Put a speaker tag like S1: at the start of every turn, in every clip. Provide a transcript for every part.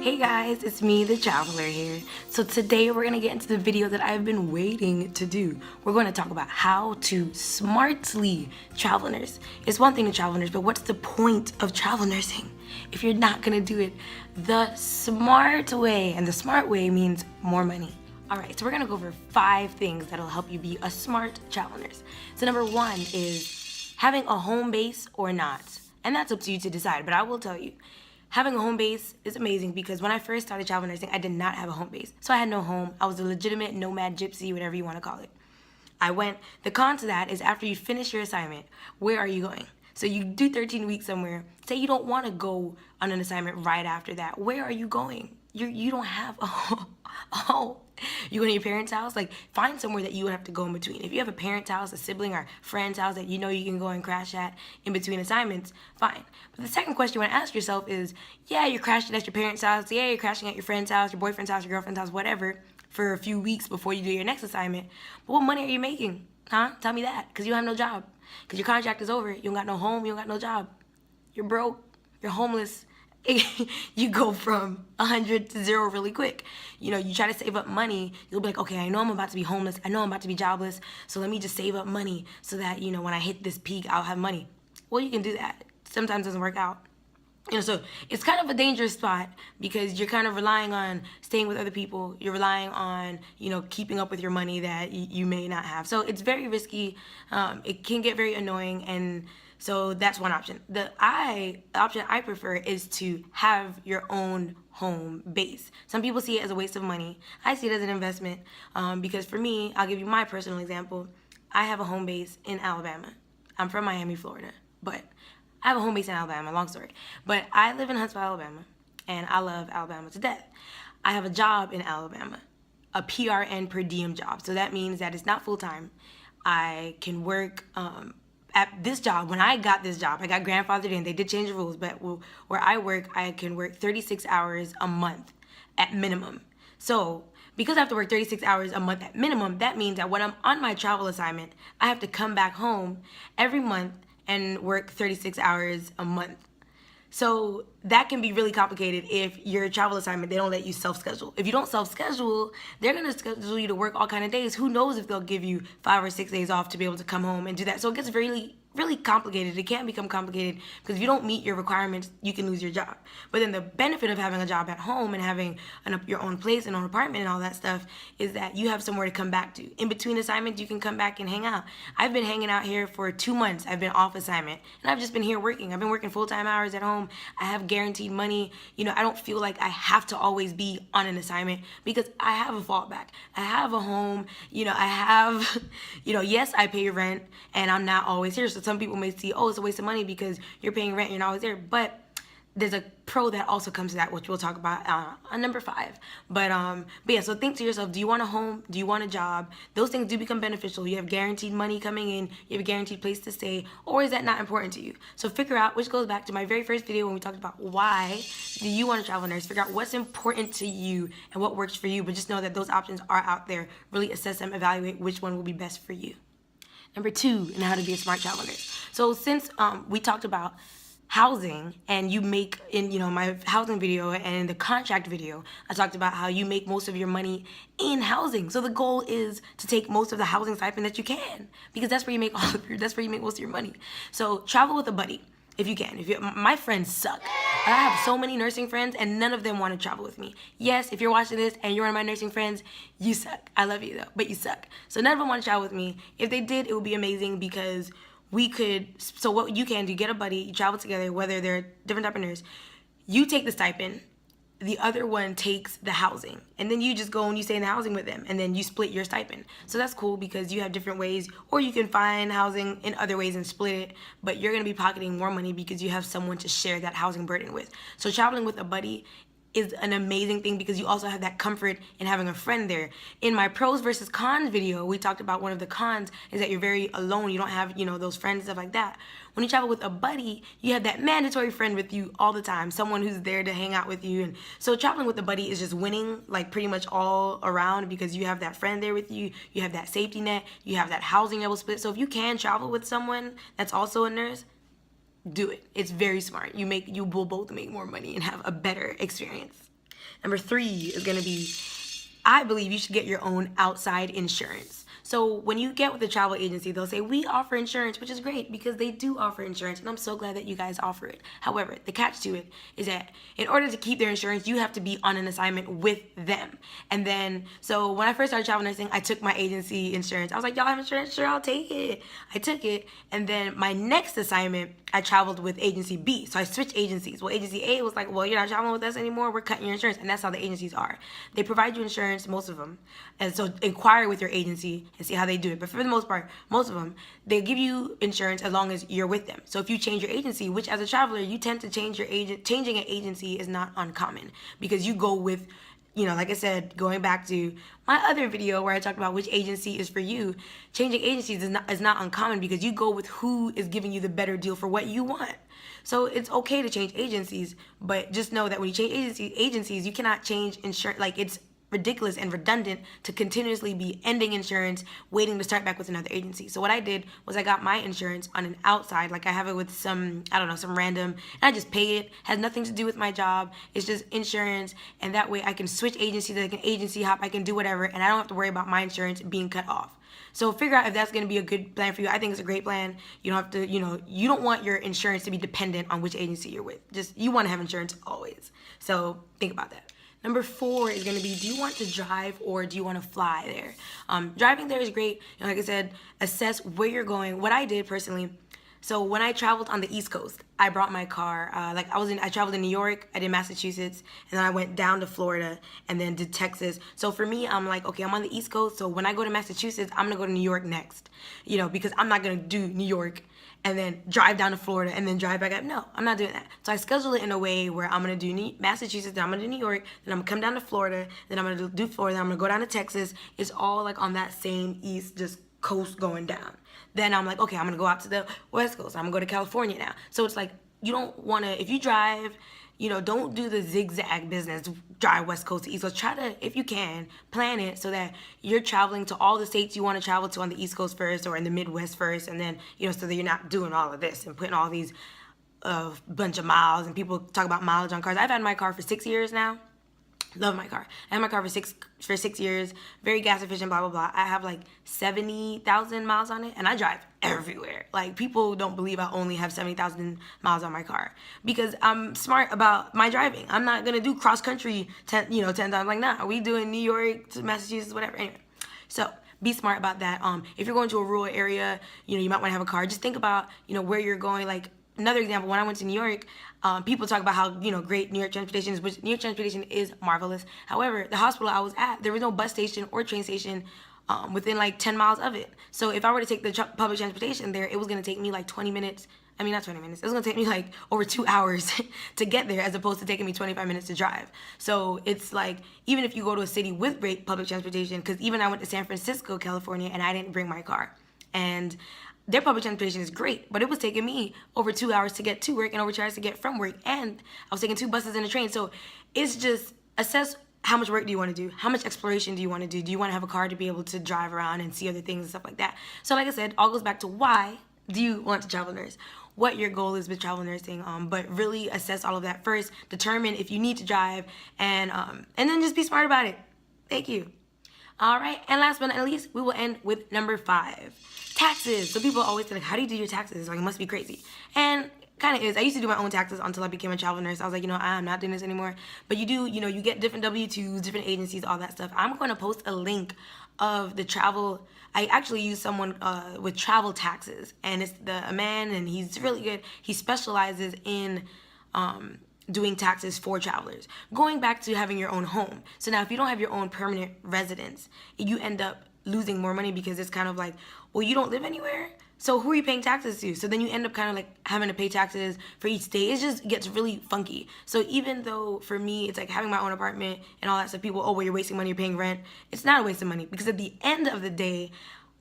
S1: Hey guys, it's me, the Traveler here. So today we're gonna get into the video that I've been waiting to do. We're gonna talk about how to smartly travel nurse. It's one thing to travel nurse, but what's the point of travel nursing if you're not gonna do it the smart way? And the smart way means more money. All right, so we're gonna go over 5 things that'll help you be a smart travel nurse. So number 1 is having a home base or not. And that's up to you to decide, but I will tell you, having a home base is amazing because when I first started travel nursing, I did not have a home base. So I had no home. I was a legitimate nomad gypsy, whatever you want to call it. The con to that is after you finish your assignment, where are you going? So you do 13 weeks somewhere. Say you don't want to go on an assignment right after that. Where are you going? You don't have a home. You go to your parents' house, like find somewhere that you would have to go in between. If you have a parent's house, a sibling, or friend's house that you know you can go and crash at in between assignments, fine. But the second question you want to ask yourself is, yeah, you're crashing at your parent's house, yeah, you're crashing at your friend's house, your boyfriend's house, your girlfriend's house, whatever, for a few weeks before you do your next assignment. But what money are you making? Huh? Tell me that, because you don't have no job. Because your contract is over, you don't got no home, you don't got no job. You're broke, you're homeless. You go from 100 to 0 really quick. You know, you try to save up money, you'll be like, okay, I know I'm about to be homeless, I know I'm about to be jobless, so let me just save up money so that, you know, when I hit this peak, I'll have money. Well, you can do that. Sometimes it doesn't work out. You know, so it's kind of a dangerous spot because you're kind of relying on staying with other people. You're relying on, you know, keeping up with your money that you may not have. So it's very risky. It can get very annoying, and so that's one option. The option I prefer is to have your own home base. Some people see it as a waste of money. I see it as an investment because for me, I'll give you my personal example. I have a home base in Alabama. I'm from Miami, Florida, but I have a home base in Alabama, long story. But I live in Huntsville, Alabama, and I love Alabama to death. I have a job in Alabama, a PRN per diem job. So that means that it's not full-time. I can work at this job. When I got this job, I got grandfathered in. They did change the rules, but where I work, I can work 36 hours a month at minimum. So because I have to work 36 hours a month at minimum, that means that when I'm on my travel assignment, I have to come back home every month and work 36 hours a month. So that can be really complicated if your travel assignment, they don't let you self-schedule. If you don't self-schedule, they're gonna schedule you to work all kind of days. Who knows if they'll give you 5 or 6 days off to be able to come home and do that. So it gets really complicated. It can become complicated because if you don't meet your requirements, you can lose your job. But then the benefit of having a job at home and having your own place and own apartment and all that stuff is that you have somewhere to come back to. In between assignments, you can come back and hang out. I've been hanging out here for 2 months. I've been off assignment and I've just been here working. I've been working full-time hours at home. I have guaranteed money. You know, I don't feel like I have to always be on an assignment because I have a fallback. I have a home. You know, I have, you know, yes, I pay rent and I'm not always here. So some people may see, oh, it's a waste of money because you're paying rent, you're not always there. But there's a pro that also comes to that, which we'll talk about on number 5. But yeah, so think to yourself, do you want a home? Do you want a job? Those things do become beneficial. You have guaranteed money coming in, you have a guaranteed place to stay, or is that not important to you? So figure out, which goes back to my very first video when we talked about why do you want to travel nurse. Figure out what's important to you and what works for you, but just know that those options are out there. Really assess them, evaluate which one will be best for you. Number 2, and how to be a smart travel nurse. So since we talked about housing, and you make, in, you know, my housing video and in the contract video, I talked about how you make most of your money in housing. So the goal is to take most of the housing stipend that you can, because that's where you make that's where you make most of your money. So travel with a buddy if you can. My friends suck. I have so many nursing friends and none of them want to travel with me. Yes, if you're watching this and you're one of my nursing friends, you suck. I love you though, but you suck. So none of them want to travel with me. If they did, it would be amazing because we could, so what you can do, get a buddy, you travel together, whether they're different type of nurse, you take the stipend, the other one takes the housing, and then you just go and you stay in the housing with them, and then you split your stipend. So that's cool because you have different ways, or you can find housing in other ways and split it, but you're gonna be pocketing more money because you have someone to share that housing burden with. So traveling with a buddy is an amazing thing because you also have that comfort in having a friend there. In my pros versus cons video, we talked about one of the cons is that you're very alone. You don't have, you know, those friends and stuff like that. When you travel with a buddy, you have that mandatory friend with you all the time, someone who's there to hang out with you. And so traveling with a buddy is just winning, like, pretty much all around because you have that friend there with you, you have that safety net, you have that housing that will split. So if you can travel with someone that's also a nurse, do it. It's very smart. You will both make more money and have a better experience. Number 3 is going to be, I believe you should get your own outside insurance. So when you get with a travel agency, they'll say, we offer insurance, which is great because they do offer insurance, and I'm so glad that you guys offer it. However, the catch to it is that in order to keep their insurance, you have to be on an assignment with them. And then, so when I first started travel nursing, I took my agency insurance. I was like, y'all have insurance? Sure, I'll take it. I took it. And then my next assignment, I traveled with agency B. So I switched agencies. Well, agency A was like, well, you're not traveling with us anymore. We're cutting your insurance. And that's how the agencies are. They provide you insurance, most of them. And so inquire with your agency and see how they do it. But for the most part, most of them, they give you insurance as long as you're with them. So if you change your agency, which as a traveler, you tend to change your agent, changing an agency is not uncommon because you go with, you know, like I said, going back to my other video where I talked about which agency is for you, changing agencies is not uncommon because you go with who is giving you the better deal for what you want. So it's okay to change agencies, but just know that when you change agencies, you cannot change insurance. Like, it's ridiculous and redundant to continuously be ending insurance, waiting to start back with another agency. So what I did was I got my insurance on an outside, like I have it with some, I don't know, some random, and I just pay it. Has nothing to do with my job. It's just insurance, and that way I can switch agencies, I can agency hop, I can do whatever, and I don't have to worry about my insurance being cut off. So figure out if that's going to be a good plan for you. I think it's a great plan. You don't have to, you know, you don't want your insurance to be dependent on which agency you're with. Just, you want to have insurance always. So think about that. Number 4 is going to be, do you want to drive or do you want to fly there? Driving there is great. You know, like I said, assess where you're going. What I did personally, so when I traveled on the East Coast, I brought my car. I traveled in New York, I did Massachusetts, and then I went down to Florida and then did Texas. So for me, I'm like, okay, I'm on the East Coast, so when I go to Massachusetts, I'm gonna go to New York next. You know, because I'm not gonna do New York and then drive down to Florida and then drive back up. No, I'm not doing that. So I schedule it in a way where I'm gonna do Massachusetts, then I'm gonna do New York, then I'm gonna come down to Florida, then I'm gonna do Florida, then I'm gonna go down to Texas. It's all like on that same east just coast going down. Then I'm like, okay, I'm gonna go out to the West Coast. I'm gonna go to California now. So it's like, you don't wanna, if you drive, you know, don't do the zigzag business, drive West Coast to East Coast. Try to, if you can, plan it so that you're traveling to all the states you want to travel to on the East Coast first or in the Midwest first, and then, you know, so that you're not doing all of this and putting all these bunch of miles, and people talk about mileage on cars. I've had my car for 6 years now. Love my car. I had my car for 6 years. Very gas efficient, blah, blah, blah. I have like 70,000 miles on it, and I drive everywhere. Like, people don't believe I only have 70,000 miles on my car because I'm smart about my driving. I'm not going to do cross country 10 times. Like, nah, we doing New York to Massachusetts, whatever. Anyway, so be smart about that. If you're going to a rural area, you know, you might want to have a car. Just think about, you know, where you're going. Like, another example, when I went to New York, people talk about how, you know, great New York transportation is, which New York transportation is marvelous. However, the hospital I was at, there was no bus station or train station within like 10 miles of it. So if I were to take the public transportation there, it was going to take me like 20 minutes. I mean, not 20 minutes. It was going to take me like over 2 hours to get there, as opposed to taking me 25 minutes to drive. So it's like, even if you go to a city with great public transportation, because even I went to San Francisco, California, and I didn't bring my car. And their public transportation is great, but it was taking me over 2 hours to get to work and over 2 hours to get from work, and I was taking 2 buses and a train. So it's just, assess how much work do you want to do? How much exploration do you want to do? Do you want to have a car to be able to drive around and see other things and stuff like that? So like I said, all goes back to why do you want to travel nurse? What your goal is with travel nursing, but really assess all of that first. Determine if you need to drive, and then just be smart about it. Thank you. All right, and last but not least, we will end with number 5, taxes. So people always say, like, how do you do your taxes? Like, it must be crazy. And kind of is. I used to do my own taxes until I became a travel nurse. I was like, you know, I'm not doing this anymore. But you do, you know, you get different W-2s, different agencies, all that stuff. I'm going to post a link of the travel. I actually use someone with travel taxes, and it's a man, and he's really good. He specializes in doing taxes for travelers. Going back to having your own home. So now if you don't have your own permanent residence, you end up losing more money because it's kind of like, well, you don't live anywhere, so who are you paying taxes to? So then you end up kind of like having to pay taxes for each state. It just gets really funky. So even though for me, it's like having my own apartment and all that stuff, people, oh, well, you're wasting money, you're paying rent. It's not a waste of money, because at the end of the day,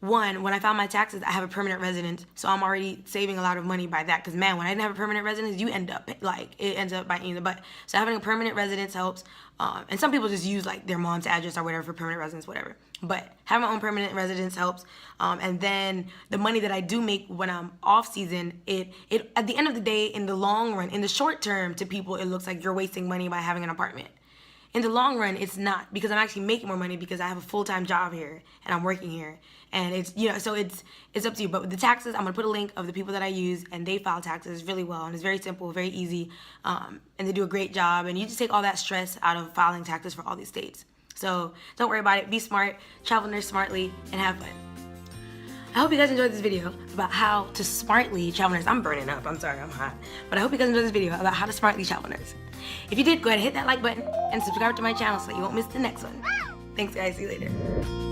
S1: one, when I filed my taxes, I have a permanent residence, so I'm already saving a lot of money by that. Because man, when I didn't have a permanent residence, you end up like, it ends up biting you in the butt. So having a permanent residence helps. And some people just use like their mom's address or whatever for permanent residence, whatever. But having my own permanent residence helps. And then the money that I do make when I'm off season, it at the end of the day, in the long run, in the short term, to people, it looks like you're wasting money by having an apartment. In the long run, it's not, because I'm actually making more money because I have a full-time job here and I'm working here. And it's, you know, so it's up to you. But with the taxes, I'm gonna put a link of the people that I use, and they file taxes really well, and it's very simple, very easy, and they do a great job. And you just take all that stress out of filing taxes for all these states. So don't worry about it. Be smart, travel nurse smartly, and have fun. I hope you guys enjoyed this video about how to smartly travel nurse. I'm burning up, I'm sorry, I'm hot. But I hope you guys enjoyed this video about how to smartly travel nurse. If you did, go ahead and hit that like button and subscribe to my channel so that you won't miss the next one. Thanks guys, see you later.